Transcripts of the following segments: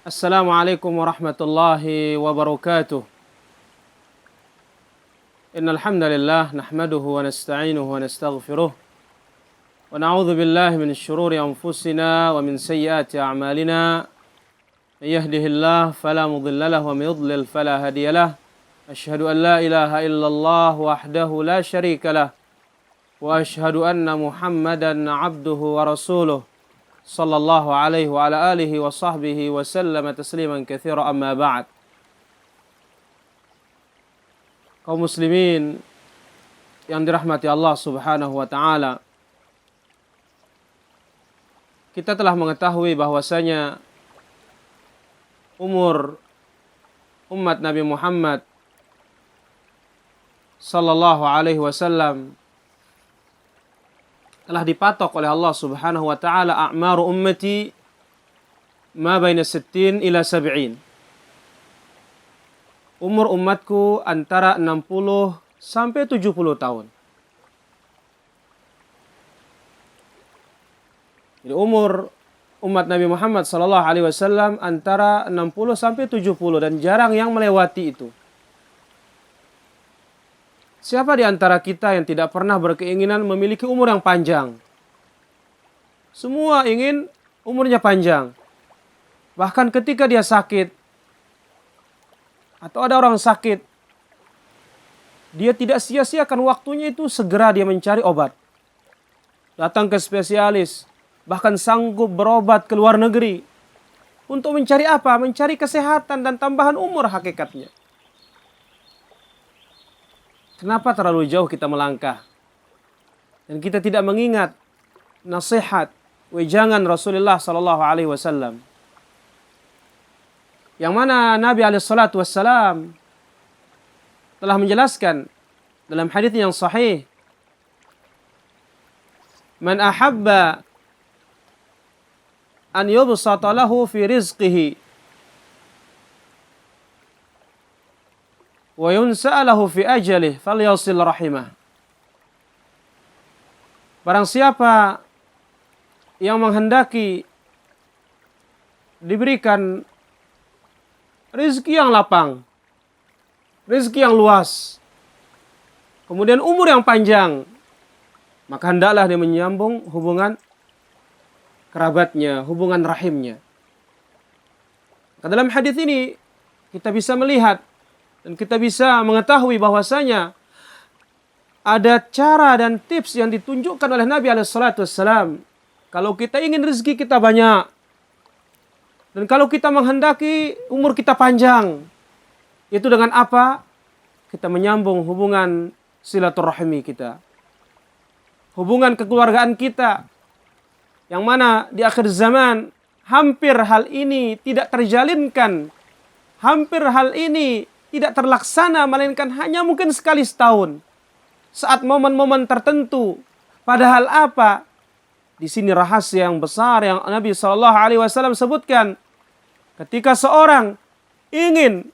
Assalamualaikum warahmatullahi wabarakatuh. Innal hamdalillah nahmaduhu wa nasta'inuhu wa nastaghfiruh wa na'udzu billahi min syururi anfusina wa min sayyiati a'malina. May yahdihillahu fala mudilla lahu wa may yudlil fala hadiyalah. Asyhadu an la ilaha illallah wahdahu la syarika lah wa asyhadu anna Muhammadan 'abduhu wa rasuluh. Sallallahu alaihi wa ala alihi wa sahbihi wa sallama tasliman katsira amma ba'd. Kaum muslimin yang dirahmati Allah Subhanahu wa taala. Kita telah mengetahui bahwasanya umur umat Nabi Muhammad sallallahu alaihi wasallam telah dipatok oleh Allah Subhanahu wa taala, a'maru ummati ma baina 60 ila 70. Umur umatku antara 60 sampai 70 tahun. Jadi umur umat Nabi Muhammad sallallahu alaihi wasallam antara 60 sampai 70 dan jarang yang melewati itu. Siapa di antara kita yang tidak pernah berkeinginan memiliki umur yang panjang? Semua ingin umurnya panjang. Bahkan ketika dia sakit, atau ada orang sakit, dia tidak sia-siakan waktunya itu, segera dia mencari obat. Datang ke spesialis, bahkan sanggup berobat ke luar negeri. Untuk mencari apa? Mencari kesehatan dan tambahan umur hakikatnya. Kenapa terlalu jauh kita melangkah? Dan kita tidak mengingat nasihat, wejangan Rasulullah sallallahu alaihi wasallam. Yang mana Nabi alaihi salatu wassalam telah menjelaskan dalam hadis yang sahih, "Man ahabba an yubsata lahu fi rizqihi wa yunsa'alahu fi ajalih falyasil rahimah." Barang siapa yang menghendaki diberikan rezeki yang lapang, rezeki yang luas, kemudian umur yang panjang, maka hendaklah dia menyambung hubungan kerabatnya, hubungan rahimnya. Dalam hadis ini kita bisa melihat dan kita bisa mengetahui bahwasanya ada cara dan tips yang ditunjukkan oleh Nabi SAW. Kalau kita ingin rezeki kita banyak, dan kalau kita menghendaki umur kita panjang, itu dengan apa? Kita menyambung hubungan silaturahmi kita, hubungan kekeluargaan kita, yang mana di akhir zaman hampir hal ini tidak terjalinkan, hampir hal ini tidak terlaksana, melainkan hanya mungkin sekali setahun, saat momen-momen tertentu. Padahal apa? Di sini rahasia yang besar yang Nabi Shallallahu Alaihi Wasallam sebutkan. Ketika seorang ingin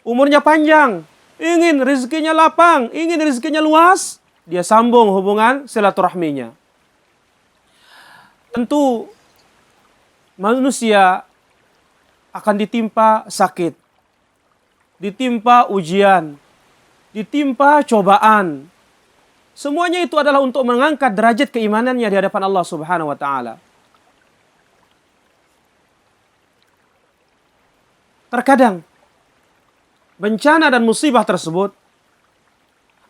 umurnya panjang, ingin rezekinya lapang, ingin rezekinya luas, dia sambung hubungan silaturahminya. Tentu manusia akan ditimpa sakit, ditimpa ujian, ditimpa cobaan. Semuanya itu adalah untuk mengangkat derajat keimanannya di hadapan Allah Subhanahu wa taala. Terkadang bencana dan musibah tersebut,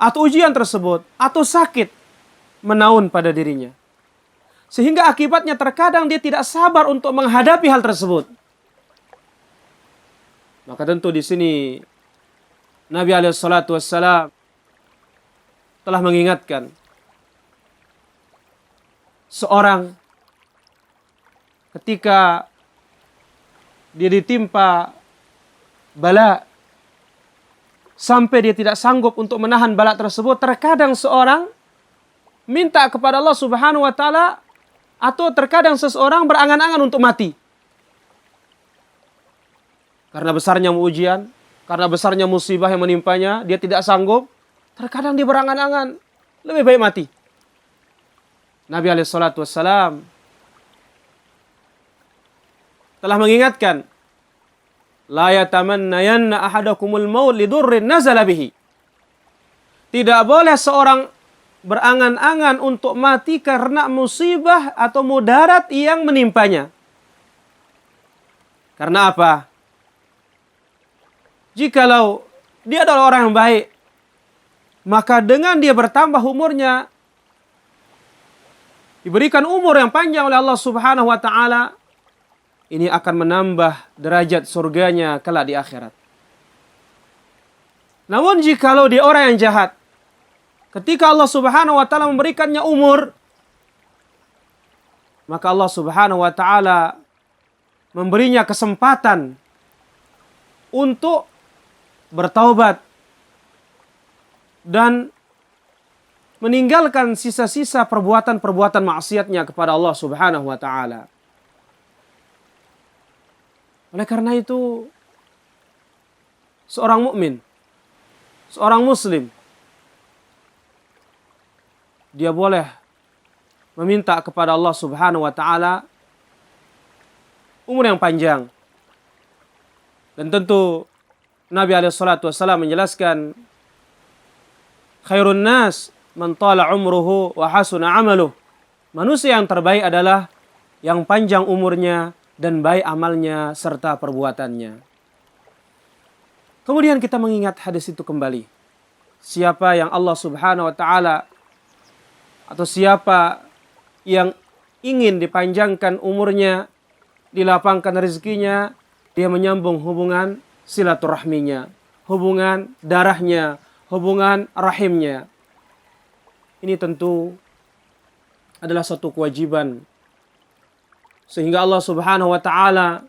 atau ujian tersebut, atau sakit menaun pada dirinya. Sehingga akibatnya terkadang dia tidak sabar untuk menghadapi hal tersebut. Maka tentu di sini Nabi SAW telah mengingatkan seorang ketika dia ditimpa bala sampai dia tidak sanggup untuk menahan bala tersebut, terkadang seorang minta kepada Allah Subhanahu wa taala, atau terkadang seseorang berangan-angan untuk mati. Karena besarnya ujian, karena besarnya musibah yang menimpanya, dia tidak sanggup. Terkadang dia berangan-angan, lebih baik mati. Nabi alaihissalatu wassalam telah mengingatkan La yatamannayanna ahadakumul maut lidurrin nazala bihi. Tidak boleh seorang berangan-angan untuk mati karena musibah atau mudarat yang menimpanya. Karena apa? Jikalau dia adalah orang yang baik, maka dengan dia bertambah umurnya, diberikan umur yang panjang oleh Allah Subhanahu wa taala, ini akan menambah derajat surganya kelak di akhirat. Namun jikalau dia orang yang jahat, ketika Allah Subhanahu wa taala memberikannya umur, maka Allah Subhanahu wa taala memberinya kesempatan untuk bertaubat dan meninggalkan sisa-sisa perbuatan-perbuatan maksiatnya kepada Allah Subhanahu wa taala. Oleh karena itu, seorang mukmin, seorang muslim, dia boleh meminta kepada Allah Subhanahu wa taala umur yang panjang. Dan tentu Nabi SAW menjelaskan, khairun nas man tala umruhu wa hasuna amaluh. Manusia yang terbaik adalah yang panjang umurnya dan baik amalnya serta perbuatannya. Kemudian kita mengingat hadis itu kembali. Siapa yang Allah Subhanahu wa taala atau siapa yang ingin dipanjangkan umurnya, dilapangkan rezekinya, dia menyambung hubungan silaturahminya, hubungan darahnya, hubungan rahimnya. Ini tentu adalah suatu kewajiban. Sehingga Allah Subhanahu wa taala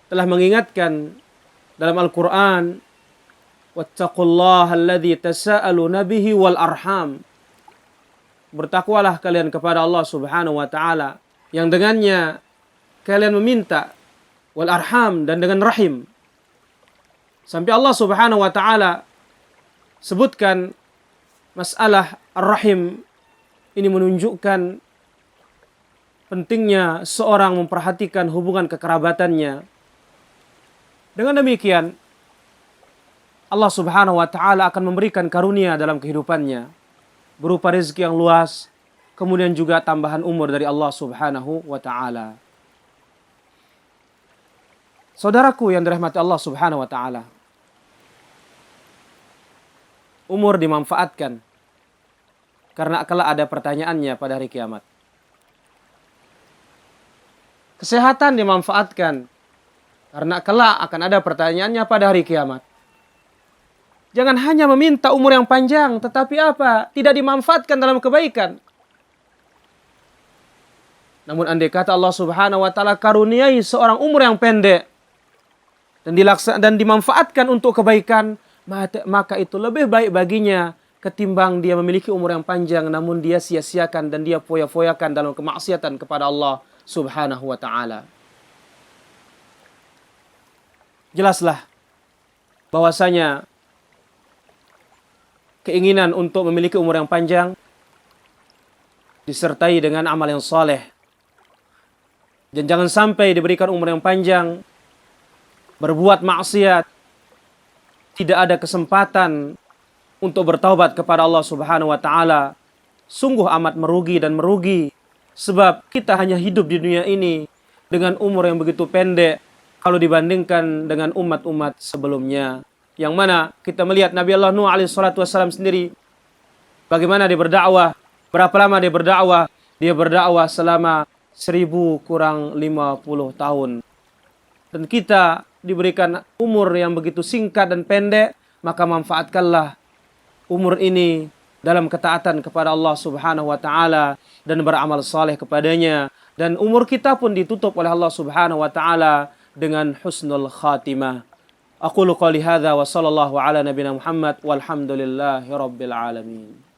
telah mengingatkan dalam Al-Qur'an, wattaqullaha alladzi tasaaluna bihi wal arham. Bertakwalah kalian kepada Allah Subhanahu wa taala yang dengannya kalian meminta, wal arham, dan dengan rahim. Sampai Allah Subhanahu wa taala sebutkan masalah ar-rahim, ini menunjukkan pentingnya seorang memperhatikan hubungan kekerabatannya. Dengan demikian, Allah Subhanahu wa taala akan memberikan karunia dalam kehidupannya berupa rezeki yang luas, kemudian juga tambahan umur dari Allah Subhanahu wa taala. Saudaraku yang dirahmati Allah Subhanahu wa taala, umur dimanfaatkan karena kelak ada pertanyaannya pada hari kiamat. Kesehatan dimanfaatkan karena kelak akan ada pertanyaannya pada hari kiamat. Jangan hanya meminta umur yang panjang, tetapi apa? Tidak dimanfaatkan dalam kebaikan. Namun andai kata Allah Subhanahu wa taala karuniai seorang umur yang pendek dan dimanfaatkan untuk kebaikan, maka itu lebih baik baginya ketimbang dia memiliki umur yang panjang namun dia sia-siakan dan dia foya-foyakan dalam kemaksiatan kepada Allah Subhanahu wa taala. Jelaslah bahwasanya keinginan untuk memiliki umur yang panjang disertai dengan amal yang saleh. Dan jangan sampai diberikan umur yang panjang berbuat maksiat, tidak ada kesempatan untuk bertaubat kepada Allah Subhanahu wa taala. Sungguh amat merugi dan merugi, sebab kita hanya hidup di dunia ini dengan umur yang begitu pendek kalau dibandingkan dengan umat-umat sebelumnya. Yang mana kita melihat Nabi Allah Nuh alaihi salatu wassalam sendiri, bagaimana dia berdakwah, berapa lama dia berdakwah? Dia berdakwah selama 1000 kurang 50 tahun. Dan kita diberikan umur yang begitu singkat dan pendek, maka manfaatkanlah umur ini dalam ketaatan kepada Allah Subhanahu wa taala dan beramal saleh kepadanya, dan umur kita pun ditutup oleh Allah Subhanahu wa taala dengan husnul khatimah. Aqulu qouli hadza wa sallallahu ala nabiyina Muhammad walhamdulillahi rabbil alamin.